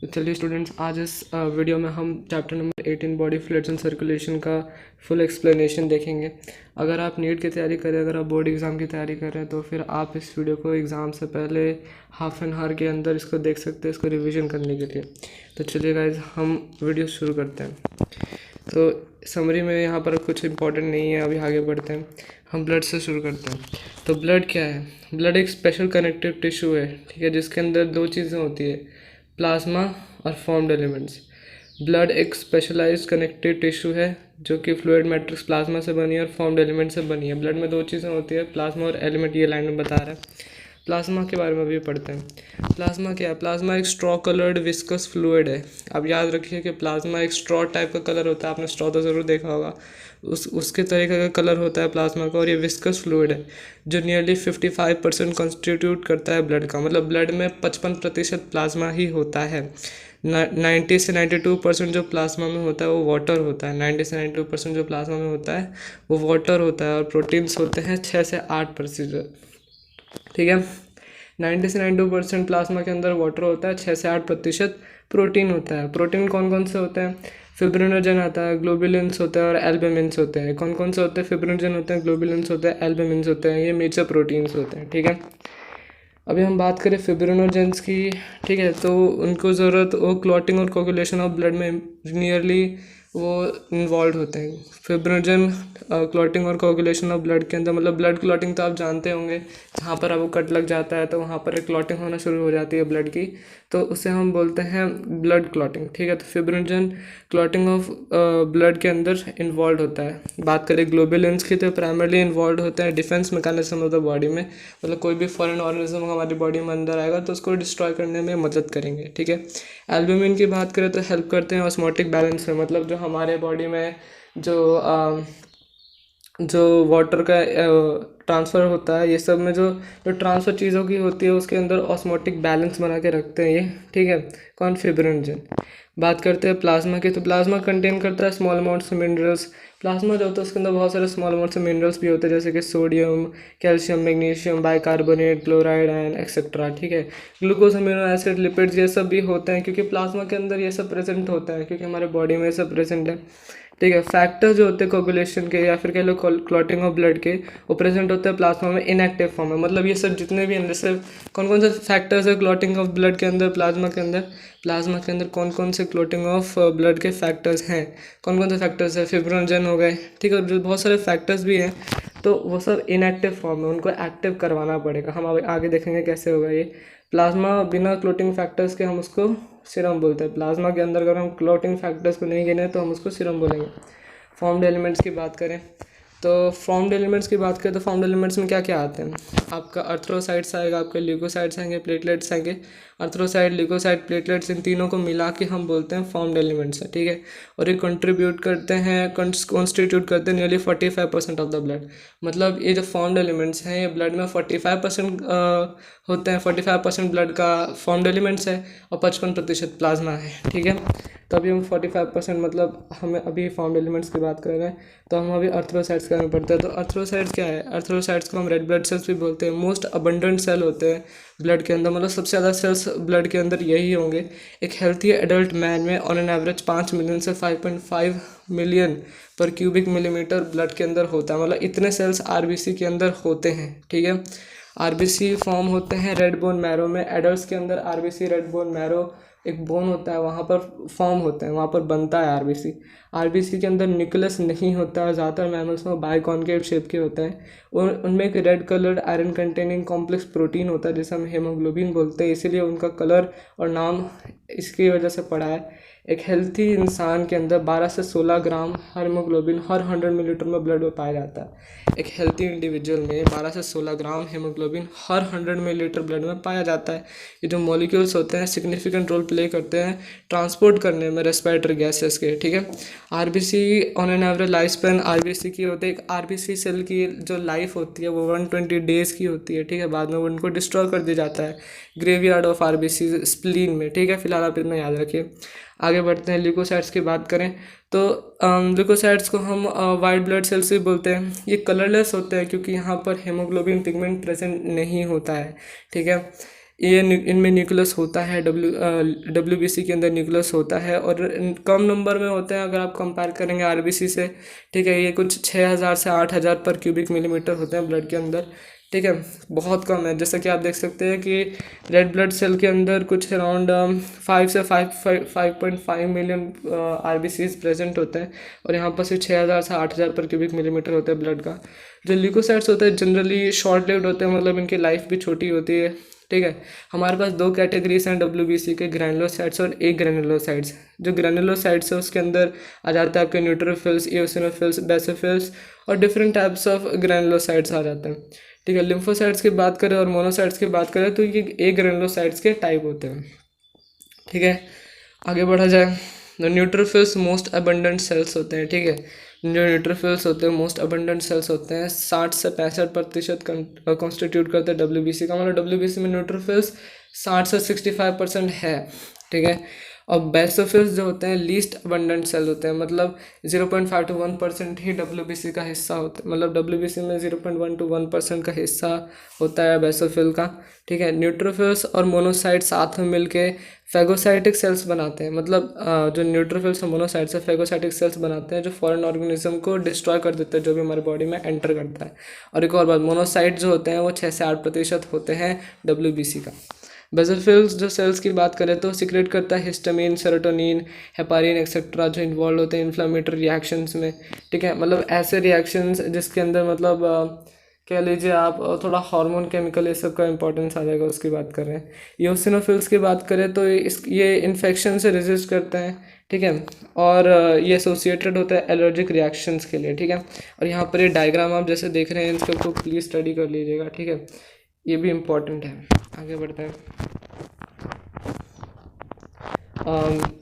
तो चलिए स्टूडेंट्स, आज इस वीडियो में हम chapter number 18 body fluids and circulation का फुल एक्सप्लेनेशन देखेंगे। अगर आप नीट की तैयारी कर रहे हैं, अगर आप बोर्ड एग्ज़ाम की तैयारी कर रहे हैं, तो फिर आप इस वीडियो को एग्ज़ाम से पहले हाफ एन आवर के अंदर इसको देख सकते हैं, इसको रिवीजन करने के लिए। तो चलिए गाइज, हम वीडियो शुरू करते हैं। तो समरी में यहाँ पर कुछ इंपॉर्टेंट नहीं है, अभी आगे बढ़ते हैं। हम ब्लड से शुरू करते हैं। तो ब्लड क्या है? ब्लड एक स्पेशल कनेक्टिव टिश्यू है, ठीक है, जिसके अंदर दो चीज़ें होती है, प्लाज्मा और फॉर्म्ड एलिमेंट्स। ब्लड एक स्पेशलाइज्ड कनेक्टिव टिश्यू है जो कि फ्लूइड मैट्रिक्स प्लाज्मा से बनी है और फॉर्म्ड एलिमेंट से बनी है। ब्लड में दो चीज़ें होती है, प्लाज्मा और एलिमेंट, ये लाइन में बता रहा है। प्लाज्मा के बारे में भी पढ़ते हैं। प्लाज्मा क्या है? प्लाज्मा एक स्ट्रॉ कलर्ड विस्कस फ्लूइड है। अब याद रखिए कि प्लाज्मा एक स्ट्रॉ टाइप का कलर होता है, आपने स्ट्रॉ तो ज़रूर देखा होगा, उसके तरीके का कलर होता है प्लाज्मा का। और ये विस्कस फ्लूइड है जो नियरली 55% कॉन्स्टिट्यूट करता है ब्लड का। मतलब ब्लड में 55% प्लाज्मा ही होता है। 90 से 92% जो प्लाज्मा में होता है वो वाटर होता है। 90 से 92% जो प्लाज्मा में होता है वो वाटर होता है, और प्रोटीन्स होते हैं 6 से 8%। ठीक है, 90 से 92% प्लाज्मा के अंदर वाटर होता है, 6 से 8% प्रोटीन होता है। प्रोटीन कौन कौन से होते हैं? फिब्रिनोजन आता है, ग्लोबुलिन्स होते हैं और एल्बुमिन्स होते हैं। कौन कौन से होते हैं? फिब्रिनोजन होते हैं, ग्लोबुलिन्स होते हैं, एल्बुमिन्स होते हैं। ये मेजर प्रोटीन्स होते हैं। ठीक है, अभी हम बात करें फिब्रिनोजेंस की। ठीक है, तो उनको ज़रूरत, वो क्लॉटिंग और कोगुलेशन ऑफ ब्लड में नियरली वो इन्वॉल्व होते हैं। फिब्रिनोजन क्लॉटिंग और कोगुलेशन ऑफ ब्लड के अंदर, मतलब ब्लड क्लॉटिंग तो आप जानते होंगे, जहाँ पर आपको कट लग जाता है तो वहाँ पर एक क्लॉटिंग होना शुरू हो जाती है ब्लड की, तो उसे हम बोलते हैं ब्लड क्लॉटिंग। ठीक है, तो फिब्रिनोजन क्लॉटिंग ऑफ ब्लड के अंदर इन्वॉल्व होता है। बात करें ग्लोबुलिन्स की, तो प्राइमरली इन्वॉल्व होते हैं defence mechanism of the body में। मतलब कोई भी फॉरेन ऑर्गेनिज्म हमारी बॉडी में अंदर आएगा तो उसको डिस्ट्रॉय करने में मदद करेंगे। ठीक है, एल्बुमिन की बात करें तो हेल्प करते हैं ऑस्मोटिक बैलेंस में। मतलब जो हमारे बॉडी में जो वाटर का ट्रांसफ़र होता है, ये सब में जो जो ट्रांसफ़र चीज़ों की होती है उसके अंदर ऑस्मोटिक बैलेंस बना के रखते हैं ये। ठीक है, कौन? फिब्रिनोजन। बात करते हैं प्लाज्मा की, तो प्लाज्मा कंटेन करता है small amounts of minerals. Plasma जो होता है उसके अंदर बहुत सारे स्मॉल अमाउंट्स ऑफ मिनरल्स भी होते हैं, जैसे कि sodium, calcium, magnesium, bicarbonate, chloride, ion, etcetera. ठीक है, ग्लूकोज, अमीनो एसिड, लिपिड्स, ये सब भी होते हैं क्योंकि प्लाज्मा के अंदर ये सब प्रेजेंट होता है, क्योंकि हमारे बॉडी में ये सब प्रेजेंट है। ठीक है, फैक्टर जो होते हैं कोगुलेशन के या फिर कह लो क्लॉटिंग ऑफ ब्लड के, वो प्रेजेंट होते हैं प्लाज्मा में इनएक्टिव फॉर्म में। मतलब ये सब जितने भी अंदर से कौन कौन से फैक्टर्स है क्लॉटिंग ऑफ ब्लड के अंदर, प्लाज्मा के अंदर, प्लाज्मा के अंदर कौन कौन से क्लॉटिंग ऑफ ब्लड के फैक्टर्स हैं? कौन कौन से फैक्टर्स है? फिब्रिनोजन हो गए। ठीक है, जो बहुत सारे फैक्टर्स भी हैं, तो वो सब इनएक्टिव फॉर्म में, उनको एक्टिव करवाना पड़ेगा। हम आगे देखेंगे कैसे होगा ये। प्लाज्मा बिना क्लोटिंग फैक्टर्स के हम उसको सीरम बोलते हैं। प्लाज्मा के अंदर अगर हम क्लोटिंग फैक्टर्स को नहीं गिने तो हम उसको सीरम बोलेंगे। फॉर्म्ड एलिमेंट्स की बात करें तो फॉर्म्ड एलिमेंट्स की बात करें तो फॉर्म्ड एलिमेंट्स में क्या क्या आते हैं? आपका अर्थ्रोसाइट्स आएगा, आपके ल्यूकोसाइट्स आएंगे, प्लेटलेट्स आएंगे। अर्थ्रोसाइट, ल्यूकोसाइट, प्लेटलेट्स, इन तीनों को मिला के हम बोलते हैं फॉर्म्ड एलिमेंट्स है। ठीक है, और ये कंट्रीब्यूट करते हैं, कॉन्स्टिट्यूट करते हैं नियरली 45% ऑफ द ब्लड। मतलब ये जो फॉर्म्ड एलिमेंट्स हैं ये ब्लड में 45% होते हैं। 45% ब्लड का फॉर्म्ड एलिमेंट्स है और 55% प्लाज्मा है। ठीक है, तो अभी हम 45%, मतलब हमें अभी फॉर्म्ड एलिमेंट्स की बात कर रहे हैं, तो हम अभी अर्थ्रोसाइट्स के बारे में पढ़ते हैं। तो अर्थ्रोसाइट्स क्या है? अर्थ्रोसाइट्स को हम रेड ब्लड सेल्स भी बोलते हैं। मोस्ट अबंडेंट सेल होते हैं ब्लड के अंदर, मतलब सबसे ज़्यादा सेल्स ब्लड के अंदर यही होंगे। एक हेल्थी एडल्ट मैन में ऑन एन एवरेज 5 मिलियन से 5.5 मिलियन पर क्यूबिक मिलीमीटर ब्लड के अंदर होता है। मतलब इतने सेल्स आरबीसी के अंदर होते हैं। ठीक है, आरबीसी फॉर्म होते हैं रेड बोन मैरो में। एडल्ट्स के अंदर आरबीसी, रेड बोन मैरो एक बोन होता है, वहाँ पर फॉर्म होते हैं, वहाँ पर बनता है आरबीसी। आरबीसी के अंदर न्यूक्लियस नहीं होता है, ज़्यादातर मैमल्स में बाइकॉन्केव शेप के होते हैं। और उनमें एक red coloured iron containing complex protein होता है जिसे हम हेमोग्लोबिन बोलते हैं, इसीलिए उनका कलर और नाम इसकी वजह से पड़ा है। एक हेल्थी इंसान के अंदर 12 से 16 ग्राम हेमोग्लोबिन हर 100 मिलीलीटर में ब्लड में पाया जाता है। एक हेल्थी इंडिविजुअल में 12 से 16 ग्राम हेमोग्लोबिन हर 100 मिलीलीटर ब्लड में पाया जाता है। ये जो मॉलिक्यूल्स होते हैं सिग्निफिकेंट रोल प्ले करते हैं ट्रांसपोर्ट करने में रेस्पिरेटरी गैसेस के। ठीक है, RBC on an average life span RBC की होती है, एक आरबीसी सेल की जो लाइफ होती है वो 120 डेज़ की होती है। ठीक है, बाद में वो उनको डिस्ट्रॉय कर दिया जाता है ग्रेवयार्ड ऑफ आरबीसी स्प्लीन में। ठीक है, फिलहाल आप इतना याद रखिए। आगे बढ़ते हैं, ल्यूकोसाइट्स की बात करें तो ल्यूकोसाइट्स को हम वाइट ब्लड सेल्स भी बोलते हैं। ये कलरलेस होते हैं क्योंकि यहाँ पर हेमोग्लोबिन पिगमेंट प्रेजेंट नहीं होता है। ठीक है, ये इनमें न्यूक्लियस होता है, डब्ल्यूबीसी के अंदर न्यूक्लियस होता है, और कम नंबर में होते हैं अगर आप कंपेयर करेंगे आरबीसी से। ठीक है, ये कुछ 6,000 से 8,000 पर क्यूबिक मिलीमीटर होते हैं ब्लड के अंदर। ठीक है, बहुत कम है। जैसा कि आप देख सकते हैं कि रेड ब्लड सेल के अंदर कुछ अराउंड 5 मिलियन आरबीसीज प्रेजेंट होते हैं, और यहाँ पर सिर्फ 6,000 से 8,000 पर क्यूबिक मिलीमीटर होता है ब्लड का। जो ल्यूकोसाइट्स होते हैं जनरली शॉर्ट लिव्ड होते हैं, मतलब इनकी लाइफ भी छोटी होती है। ठीक है, हमारे पास दो कैटेगरीज हैं डब्ल्यूबीसी के, ग्रैनुलोसाइट्स और ए ग्रैनुलोसाइट्स। जो ग्रैनुलोसाइट्स है उसके अंदर आ जाता है आपके न्यूट्रोफिल्स, इओसिनोफिल्स, बेसोफिल्स और डिफरेंट टाइप्स ऑफ ग्रैनुलोसाइट्स आ जाते हैं। ठीक है, लिम्फोसाइट्स की बात करें और मोनोसाइट्स की बात करें तो ये ए ग्रैनुलोसाइट्स के टाइप होते हैं। ठीक है, आगे बढ़ा जाए। न्यूट्रोफिल्स मोस्ट अबंडेंट सेल्स होते हैं। ठीक है, जो न्यूट्रोफिल्स होते हैं मोस्ट अबंडेंट सेल्स होते हैं, 60 से 65% कॉन्स्टिट्यूट करते हैं डब्ल्यूबीसी का। मतलब डब्ल्यूबीसी में न्यूट्रोफिल्स 60 से 65% है। ठीक है, और बेसोफिल्स जो होते हैं लीस्ट अबंडेंट सेल होते हैं, मतलब 0.5 to 1% ही डब्ल्यूबीसी का हिस्सा होता है। मतलब डब्ल्यूबीसी में 0.1 to 1% का हिस्सा होता है बेसोफिल का। ठीक है, न्यूट्रोफिल्स और मोनोसाइट साथ में मिलके फैगोसाइटिक सेल्स बनाते हैं। मतलब जो न्यूट्रोफिल्स और मोनोसाइट्स है फैगोसाइटिक सेल्स बनाते हैं, जो फॉरेन ऑर्गेनिज्म को डिस्ट्रॉय कर देते हैं जो भी हमारे बॉडी में एंटर करता है। और एक और बात, मोनोसाइट जो होते हैं वो 6 से 8% होते हैं डब्ल्यूबीसी का। बेसोफिल्स जो सेल्स की बात करें तो सिक्रेट करता है हिस्टामिन, सेरोटोनिन, हेपारिन एक्सेट्रा, जो इन्वॉल्व होते हैं इन्फ्लामेटरी रिएक्शंस में। ठीक है, मतलब ऐसे रिएक्शंस जिसके अंदर मतलब कह लीजिए आप थोड़ा हार्मोन, केमिकल, ये सब का इंपॉर्टेंस आ जाएगा, उसकी बात कर रहे हैं। इओसिनोफिल्स की बात करें तो ये इन्फेक्शन से रेजिस्ट करते हैं। ठीक है, और ये एसोसिएटेड होता है एलर्जिक रिएक्शंस के लिए। ठीक है, और यहाँ पर ये डायग्राम आप जैसे देख रहे हैं इसको प्लीज़ स्टडी कर लीजिएगा। ठीक है, ये भी इम्पॉर्टेंट है। आगे बढ़ते हैं।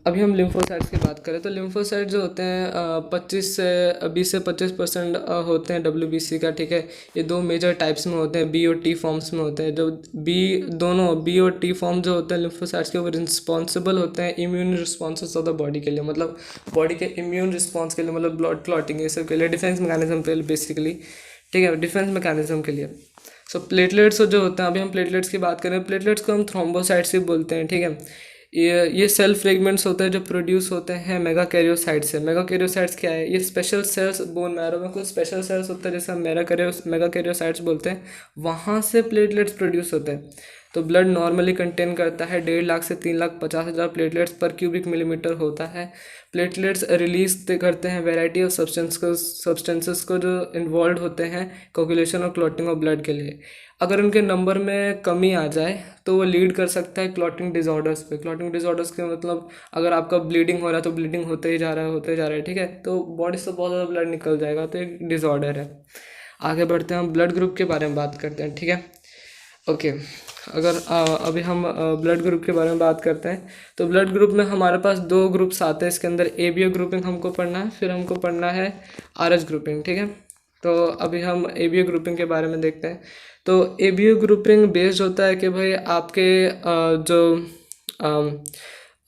अभी हम लिम्फोसाइट्स की बात करें तो लिम्फोसाइट जो होते हैं 20 से 25% होते हैं डब्ल्यूबीसी का। ठीक है, ये दो मेजर टाइप्स में होते हैं, बी और टी फॉर्म्स में होते हैं। जो बी और टी फॉर्म जो होते हैं लिम्फोसाइट्स के, वो रिस्पॉन्सिबल होते हैं immune responses of the body के लिए, मतलब बॉडी के इम्यून रिस्पॉन्स के लिए, मतलब ब्लड क्लॉटिंग ये सब के लिए, डिफेंस मैकेनिज्म के लिए बेसिकली। ठीक है, डिफेंस मैकेनिज्म के लिए। सो प्लेटलेट्स जो होते हैं, अभी हम प्लेटलेट्स की बात करें, प्लेटलेट्स को हम थ्रोम्बोसाइट्स ही बोलते हैं। ठीक है, ये सेल फ्रेगमेंट्स होते हैं जो प्रोड्यूस होते हैं मेगाकैरियोसाइट्स से। मेगाकैरियोसाइट्स क्या है? ये स्पेशल सेल्स, बोन मैरो में कुछ स्पेशल सेल्स होते हैं जैसे हम मेगाकैरियोसाइट्स बोलते हैं, वहाँ से प्लेटलेट्स प्रोड्यूस होते हैं। तो ब्लड नॉर्मली कंटेन करता है 1.5 लाख से 3,50,000 प्लेटलेट्स पर क्यूबिक मिलीमीटर होता है। प्लेटलेट्स रिलीज करते हैं वैरायटी ऑफ सब्सटेंसेस को जो इन्वॉल्व होते हैं कोगुलेशन और क्लॉटिंग ऑफ ब्लड के लिए। अगर उनके नंबर में कमी आ जाए तो वो लीड कर सकता है क्लॉटिंग डिसऑर्डर्स पे। क्लॉटिंग डिसऑर्डर्स के मतलब अगर आपका ब्लीडिंग हो रहा है तो ब्लीडिंग होते ही जा रहा है। ठीक है, तो बॉडी से बहुत ज़्यादा ब्लड निकल जाएगा, तो एक डिसऑर्डर है। आगे बढ़ते हैं, हम ब्लड ग्रुप के बारे में बात करते हैं। ठीक है, ओके, अगर अभी हम ब्लड ग्रुप के बारे में बात करते हैं तो ब्लड ग्रुप में हमारे पास 2 ग्रुप्स आते हैं। इसके अंदर एबीओ ग्रुपिंग हमको पढ़ना है, फिर हमको पढ़ना है आरएच ग्रुपिंग। ठीक है, तो अभी हम एबीओ ग्रुपिंग के बारे में देखते हैं। तो एबीओ ग्रुपिंग बेस्ड होता है कि भाई आपके जो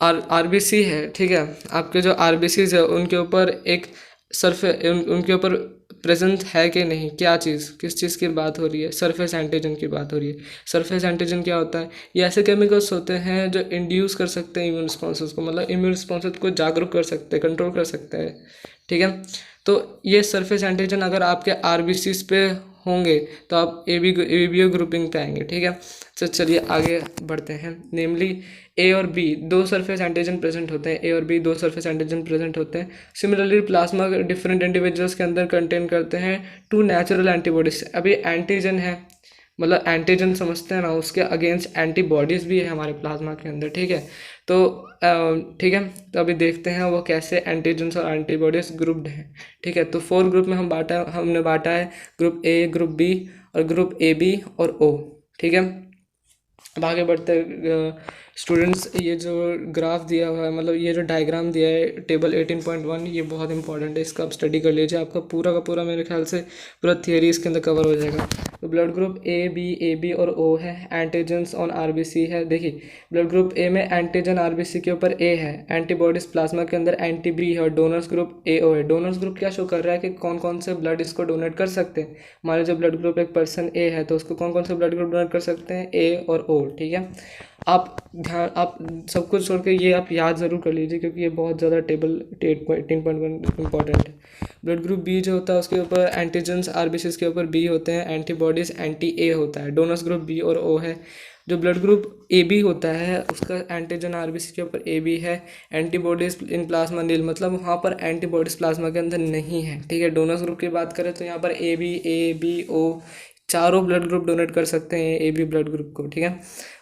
आरबीसी है, ठीक है, आपके जो आरबीसीज है उनके ऊपर एक उनके ऊपर प्रेजेंट है कि नहीं, क्या चीज़, किस चीज़ की बात हो रही है, सरफेस एंटीजन की बात हो रही है। सरफेस एंटीजन क्या होता है? ये ऐसे केमिकल्स होते हैं जो इंड्यूस कर सकते हैं इम्यून रिस्पॉन्सेस को, मतलब इम्यून रिस्पॉन्सेस को जागरूक कर सकते हैं, कंट्रोल कर सकते हैं। ठीक है, तो ये सरफेस एंटीजन अगर आपके आरबीसीज पे होंगे तो आप एबीओ ग्रुपिंग पे आएंगे। ठीक है, तो चलिए आगे बढ़ते हैं। नेमली ए और बी 2 सरफेस एंटीजन प्रेजेंट होते हैं। ए और बी 2 सरफेस एंटीजन प्रेजेंट होते हैं। सिमिलरली प्लाज्मा डिफरेंट इंडिविजुअल्स के अंदर कंटेन करते हैं 2 नेचुरल एंटीबॉडीज। अभी एंटीजन है, मतलब एंटीजन समझते हैं ना, उसके अगेंस्ट एंटीबॉडीज़ भी है हमारे प्लाज्मा के अंदर। ठीक है, तो ठीक है, तो अभी देखते हैं वो कैसे एंटीजन्स और एंटीबॉडीज ग्रुप्ड हैं। ठीक है, तो 4 ग्रुप में हमने बांटा है, ग्रुप ए, ग्रुप बी और ग्रुप ए बी और ओ। ठीक है, अब आगे बढ़ते स्टूडेंट्स, ये जो ग्राफ दिया हुआ है, मतलब ये जो डायग्राम दिया है टेबल 18.1, ये बहुत इंपॉर्टेंट है, इसका आप स्टडी कर लीजिए। आपका पूरा का पूरा मेरे ख्याल से पूरा थियरी इसके अंदर कवर हो जाएगा। तो ब्लड ग्रुप ए बी और ओ है। एंटीजन्स ऑन आरबीसी है। देखिए ब्लड ग्रुप ए में एंटीजन आरबीसी के ऊपर ए है, एंटीबॉडीज प्लाज्मा के अंदर एंटी बी है और डोनर्स ग्रुप ए ओ है। डोनर्स ग्रुप क्या शो कर रहा है कि कौन कौन से ब्लड इसको डोनेट कर सकते हैं। मान लीजिए ब्लड ग्रुप एक पर्सन ए है तो उसको कौन कौन से ब्लड ग्रुप डोनेट कर सकते हैं, ए और ओ। ठीक है, आप सब कुछ छोड़ के ये आप याद ज़रूर कर लीजिए क्योंकि ये बहुत ज़्यादा टेबल 18.1 इंपॉर्टेंट है। ब्लड ग्रुप बी जो होता है उसके ऊपर एंटीजन्स आरबीसी के ऊपर बी होते हैं, एंटीबॉडीज एंटी ए होता है। डोनर्स ग्रुप बी और ओ है। जो ब्लड ग्रुप ए बी होता है उसका एंटीजन आरबीसी के ऊपर ए बी है, एंटीबॉडीज इन प्लाज्मा नील, मतलब वहाँ पर एंटीबॉडीज प्लाज्मा के अंदर नहीं है। ठीक है, डोनर्स ग्रुप की बात करें तो यहाँ पर ए बी ओ चारों ब्लड ग्रुप डोनेट कर सकते हैं ए बी ब्लड ग्रुप को। ठीक है,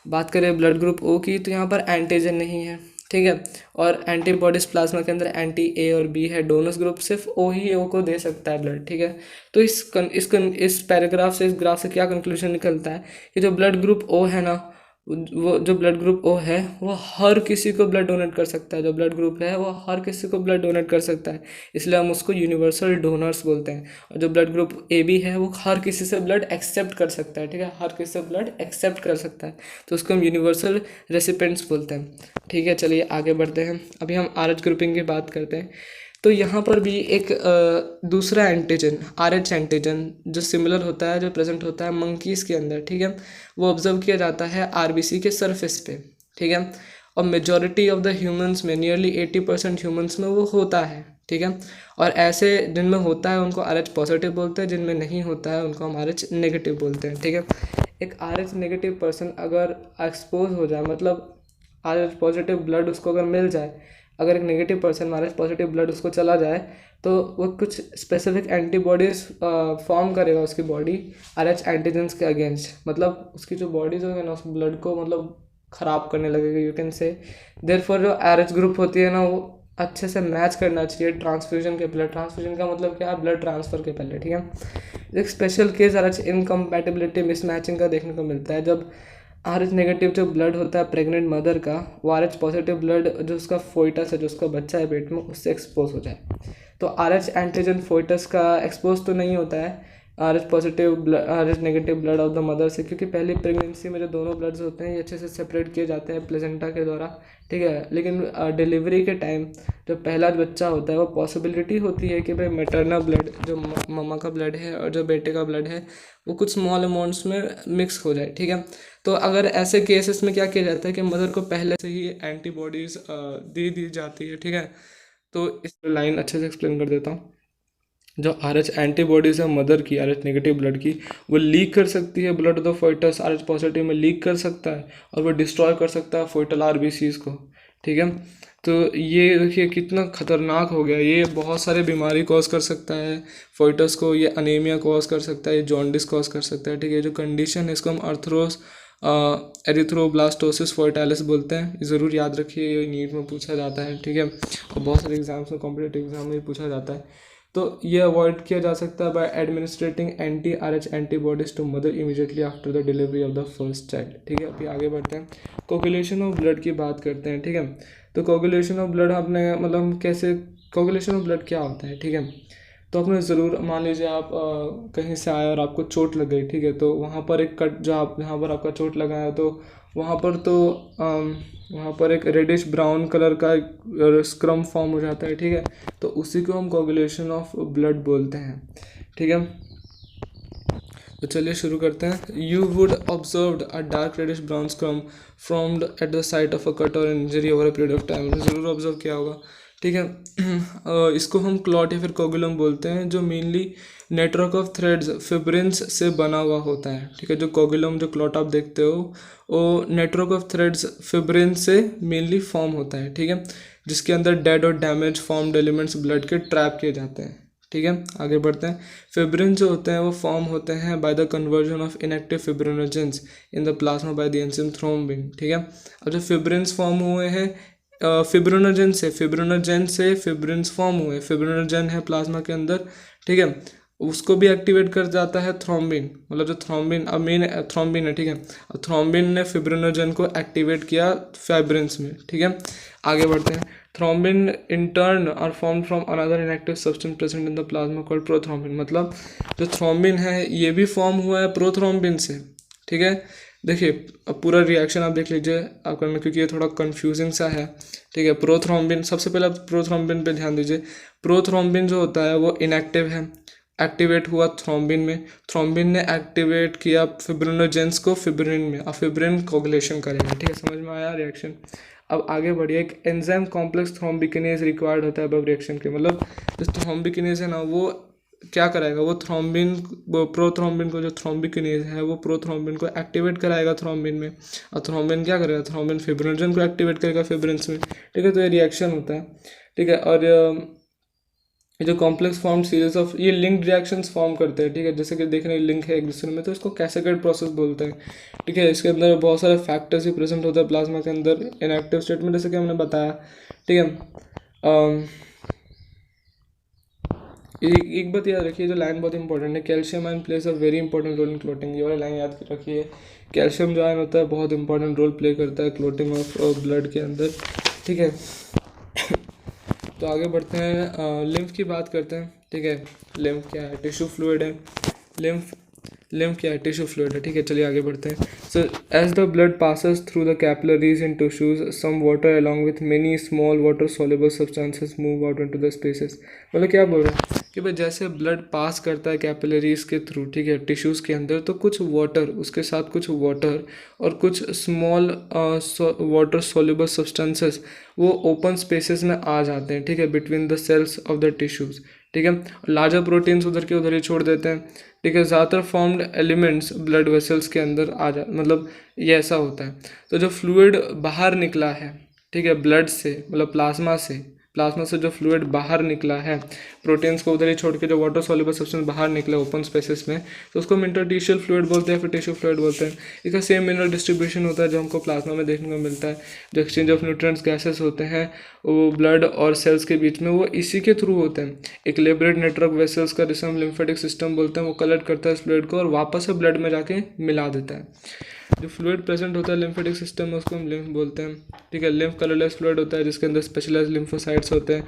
बात करें ब्लड ग्रुप ओ की तो यहाँ पर एंटीजन नहीं है। ठीक है, और एंटीबॉडीज प्लाज्मा के अंदर एंटी ए और बी है। डोनर्स ग्रुप सिर्फ ओ ही ओ को दे सकता है ब्लड। ठीक है, तो इस पैराग्राफ से, इस ग्राफ से क्या कंक्लूजन निकलता है कि जो ब्लड ग्रुप ओ है ना, वो जो ब्लड ग्रुप ओ है वो हर किसी को ब्लड डोनेट कर सकता है। जो ब्लड ग्रुप है वो हर किसी को ब्लड डोनेट कर सकता है, इसलिए हम उसको यूनिवर्सल डोनर्स बोलते हैं। और जो ब्लड ग्रुप ए बी है वो हर किसी से ब्लड एक्सेप्ट कर सकता है। ठीक है, हर किसी से ब्लड एक्सेप्ट कर सकता है, तो उसको हम यूनिवर्सल रेसिपेंट्स बोलते हैं। ठीक है, चलिए आगे बढ़ते हैं। अभी हम आरएच ग्रुपिंग की बात करते हैं। तो यहाँ पर भी एक दूसरा एंटीजन आरएच एंटीजन जो सिमिलर होता है, जो प्रेजेंट होता है मंकीज़ के अंदर। ठीक है, वो ऑब्जर्व किया जाता है आरबीसी के सरफेस पे। ठीक है, और मेजॉरिटी ऑफ द ह्यूमंस में, नियरली 80% ह्यूमंस में वो होता है। ठीक है, और ऐसे जिनमें होता है उनको आरएच पॉजिटिव बोलते हैं, जिनमें नहीं होता है उनको हम आरएच नेगेटिव बोलते हैं। ठीक है, एक आरएच नेगेटिव पर्सन अगर एक्सपोज हो जाए, मतलब आरएच पॉजिटिव ब्लड उसको अगर मिल जाए, अगर एक negative person RH positive blood उसको चला जाए तो वो कुछ स्पेसिफिक एंटीबॉडीज़ फॉर्म करेगा उसकी बॉडी आरएच एंटीजन्स के अगेंस्ट। मतलब उसकी जो बॉडी जो है ना उस ब्लड को मतलब ख़राब करने लगेगा, यू कैन से। देयरफॉर जो आरएच ग्रुप होती है ना वो अच्छे से मैच करना चाहिए ट्रांसफ्यूजन के पहले। ट्रांसफ्यूजन का मतलब क्या है, ब्लड ट्रांसफ़र के पहले। ठीक है, एक special case RH incompatibility mismatching का देखने को मिलता है। जब आरएच नेगेटिव जो ब्लड होता है प्रेग्नेंट मदर का, वो आरएच पॉजिटिव ब्लड जो उसका फोइटस है, जो उसका बच्चा है पेट में, उससे एक्सपोज हो जाए। तो आरएच एंटीजन फोइटस का एक्सपोज तो नहीं होता है RH positive blood RH negative blood of the mother से, क्योंकि पहली प्रेगनेंसी में जो दोनों ब्लड्स होते हैं ये अच्छे से सेपरेट किए जाते हैं प्लेसेंटा के द्वारा। ठीक है, लेकिन डिलीवरी के टाइम जो पहला बच्चा होता है वो पॉसिबिलिटी होती है कि भाई मैटरनल ब्लड जो मम्मा का ब्लड है और जो बेटे का ब्लड है वो कुछ स्मॉल अमाउंट्स में मिक्स हो जाए। ठीक है, तो अगर ऐसे केसेस में क्या किया जाता है कि मदर को पहले से ही एंटीबॉडीज़ दे दी जाती है। ठीक है, तो इस लाइन अच्छे से एक्सप्लेन कर देता हूँ। जो आरएच एंटीबॉडीज़ है मदर की, आरएच नेगेटिव ब्लड की, वो लीक कर सकती है blood of the foetus, RH positive में लीक कर सकता है और वो डिस्ट्रॉय कर सकता है फोइटल आरबीसीज को। ठीक है, तो ये देखिए कितना खतरनाक हो गया। ये बहुत सारे बीमारी कॉज कर सकता है फोइटस को, ये अनीमिया कॉज कर सकता है, ये जॉन्डिस कॉज कर सकता है। ठीक है, जो कंडीशन है इसको हम एरिथ्रोब्लास्टोसिस फोइटालिस बोलते हैं। ये ज़रूर याद रखिए, ये नीट में पूछा जाता है। ठीक है, और बहुत सारे एग्जाम्स में, कॉम्पिटेटिव एग्जाम में पूछा जाता है। तो ये अवॉइड किया जा सकता है by administering anti Rh antibodies to mother immediately after the delivery of the first child. ठीक है, अभी आगे बढ़ते हैं, कोगुलेशन ऑफ ब्लड की बात करते हैं। ठीक है, तो कोगुलेशन ऑफ ब्लड आपने मतलब कैसे, कोगुलेशन ऑफ ब्लड क्या होता है। ठीक है, तो आपने ज़रूर, मान लीजिए आप कहीं से आए और आपको चोट लग गई। ठीक है, तो वहाँ पर एक कट, जो आप जहाँ पर आपका चोट लगा है तो वहाँ पर एक रेडिश ब्राउन कलर का स्क्रम फॉर्म हो जाता है। ठीक है, तो उसी को हम कोगुलेशन ऑफ ब्लड बोलते हैं। ठीक है, तो चलिए शुरू करते हैं। You would observed a dark reddish brown scrum formed at the site of a cut और injury over a period of time. ज़रूर ऑब्जर्व किया होगा। ठीक है, इसको हम क्लॉट या फिर कोगुलम बोलते हैं, जो मेनली नेटवर्क ऑफ थ्रेड्स फिब्रिन्स से बना हुआ होता है। ठीक है, जो कोगुलम, जो क्लॉट आप देखते हो वो नेटवर्क ऑफ थ्रेड्स फिब्रिन्स से मेनली फॉर्म होता है। ठीक है, जिसके अंदर डेड और डैमेज फॉर्म्ड एलिमेंट्स ब्लड के ट्रैप किए जाते हैं। ठीक है, आगे बढ़ते हैं। फिब्रिन जो होते हैं वो फॉर्म होते हैं by the conversion of inactive fibrinogens in the plasma by the enzyme thrombin. ठीक है, अब जो फिब्रिन्स फॉर्म हुए हैं फिब्रिनोजेन से फिब्रिन्स फॉर्म हुए, फिब्रिनोजेन है प्लाज्मा के अंदर। ठीक है, उसको भी एक्टिवेट कर जाता है थ्रोम्बिन, मतलब जो थ्रोम्बिन अब मेन थ्रोम्बिन है। ठीक है, थ्रोम्बिन ने फिब्रिनोजेन को एक्टिवेट किया फाइब्रिन्स में। ठीक है, आगे बढ़ते हैं। Thrombin in turn are form from another inactive substance present in the plasma called prothrombin. मतलब जो थ्रोम्बिन है ये भी फॉर्म हुआ है प्रोथ्रोम्बिन से, ठीक है। देखिए अब पूरा रिएक्शन आप देख लीजिए आपका में, क्योंकि ये थोड़ा कंफ्यूजिंग सा है, ठीक है। प्रोथ्रोम्बिन, सबसे पहले प्रोथ्रोम्बिन पे ध्यान दीजिए। प्रोथ्रोम्बिन जो होता है वो इनएक्टिव है, एक्टिवेट हुआ थ्रोम्बिन में, थ्रोम्बिन ने एक्टिवेट किया फिब्रिनोजेंस को फिब्रिन में, और फिब्रिन कोगुलेशन करेगा, ठीक है। समझ में आया रिएक्शन। अब आगे बढ़िए। एक एंजाइम कॉम्प्लेक्स थ्रोम्बिकिनेज रिक्वायर्ड होता है अब रिएक्शन के, मतलब जो थ्रोम्बिकिनेज है ना वो क्या कराएगा, वो थ्रोम्बिन, वो प्रोथ्रोम्बिन को, जो थ्रोम्बिकिनेज है वो प्रोथ्रोम्बिन को एक्टिवेट कराएगा थ्रोम्बिन में, और थ्रोम्बिन क्या करेगा, थ्रोम्बिन फिब्रिनोजन को एक्टिवेट करेगा फिब्रिन्स में, ठीक है। तो ये रिएक्शन होता है, ठीक है। और ये जो कॉम्प्लेक्स फॉर्म सीरीज ऑफ ये लिंक्ड रिएक्शंस फॉर्म करते हैं, ठीक है। जैसे कि देख रहे हैं लिंक है एक दूसरे में, तो इसको कैस्केड प्रोसेस बोलते हैं, ठीक है। इसके अंदर बहुत सारे फैक्टर्स भी प्रेजेंट होता है प्लाज्मा के अंदर इनएक्टिव स्टेट में, जैसे कि हमने बताया, ठीक है। एक बात याद रखिए, जो लाइन बहुत इंपॉर्टेंट है, calcium ion place a very important role in clotting. ये वाला लाइन याद रखिए, कैल्शियम जो आयन होता है बहुत इंपॉर्टेंट रोल प्ले करता है क्लोटिंग ऑफ ब्लड के अंदर, ठीक है। तो आगे बढ़ते हैं, लिम्फ की बात करते हैं, ठीक है। लिम्फ क्या है, टिश्यू फ्लूइड है। लिम्फ लिम्फ क्या है, टिश्यू फ्लूइड है, ठीक है। चलिए आगे बढ़ते हैं। So as the blood passes through the capillaries in tissues, some water along with many small water soluble substances move out into the spaces. मतलब क्या बोल रहे हैं कि भाई जैसे ब्लड पास करता है कैपिलरीज के थ्रू, ठीक है, टिश्यूज़ के अंदर, तो कुछ वाटर, उसके साथ कुछ वाटर और कुछ स्मॉल वाटर सॉल्युबल सब्सटेंसेस वो ओपन स्पेसेस में आ जाते हैं, ठीक है, between the cells of the tissues, ठीक है। लार्जर प्रोटीन्स उधर के उधर ही छोड़ देते हैं, ठीक है। ज़्यादातर फॉर्म्ड एलिमेंट्स ब्लड वेसल्स के अंदर आ जा, मतलब ये ऐसा होता है। तो जो फ्लूइड बाहर निकला है, ठीक है, ब्लड से, मतलब प्लाज्मा से जो फ्लूइड बाहर निकला है, प्रोटीन्स को उधर ही छोड़ के जो वाटर सॉल्युबल सब्सटेंस बाहर निकला ओपन स्पेसेस में, तो उसको हम इंटरस्टिशियल फ्लूइड बोलते हैं, फिर टिश्यू फ्लूइड बोलते हैं। इसका सेम मिनरल डिस्ट्रीब्यूशन होता है जो हमको प्लाज्मा में देखने को मिलता है। जो एक्सचेंज ऑफ न्यूट्रिएंट्स गैसेस होते हैं वो ब्लड और सेल्स के बीच में, वो इसी के थ्रू होते हैं। एक लेबरेट नेटवर्क वेसल्स का, जिसे हम लिम्फेटिक सिस्टम बोलते हैं, वो कलेक्ट करता है इस फ्लूइड को और वापस से ब्लड में जाके मिला देता है। जो फ्लूइड प्रेजेंट होता है लिम्फेटिक सिस्टम में उसको हम लिम्फ बोलते हैं, ठीक है। लिम्फ कलरलेस फ्लूइड होता है जिसके अंदर स्पेशलाइज्ड लिम्फोसाइट्स होते हैं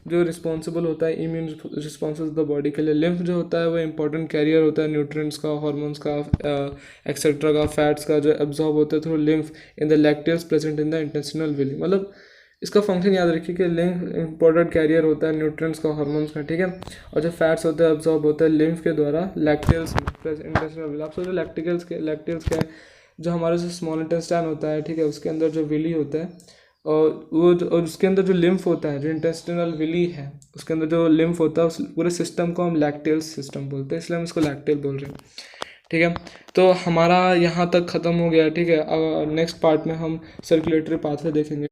जो रिस्पॉन्सिबल होता है इम्यून रिस्पॉन्सेज द बॉडी के लिए। लिम्फ जो होता है वो इंपॉर्टेंट कैरियर होता है न्यूट्रिएंट्स का, हार्मोन्स का, एक्सेट्रा का, फैट्स का, जो एब्जॉर्ब होते हैं through lymph in the lacteals present in the intestinal villi. मतलब इसका फंक्शन याद रखिए कि लिम्फ इंपॉर्टेंट कैरियर होता है न्यूट्रिएंट्स का, हार्मोन्स का, ठीक है। और जो फैट्स होते हैं एब्जॉर्ब होता है लिम्फ के द्वारा लैक्टेल्स इंटेस्टिनल विली। आप सोचो लैक्टिकल्स क्या है, जो हमारा जो स्मॉल इंटेस्टाइन होता है, ठीक है, उसके अंदर जो विली होता है और वो और उसके अंदर जो लिम्फ होता है, जो इंटेस्टिनल विली है उसके अंदर जो लिम्फ होता है, उस पूरे सिस्टम को हम लैक्टेल सिस्टम बोलते हैं, इसलिए हम इसको लैक्टेल बोल रहे हैं, ठीक है। तो हमारा यहाँ तक ख़त्म हो गया, ठीक है। नेक्स्ट पार्ट में हम सर्कुलेटरी पाथवे देखेंगे।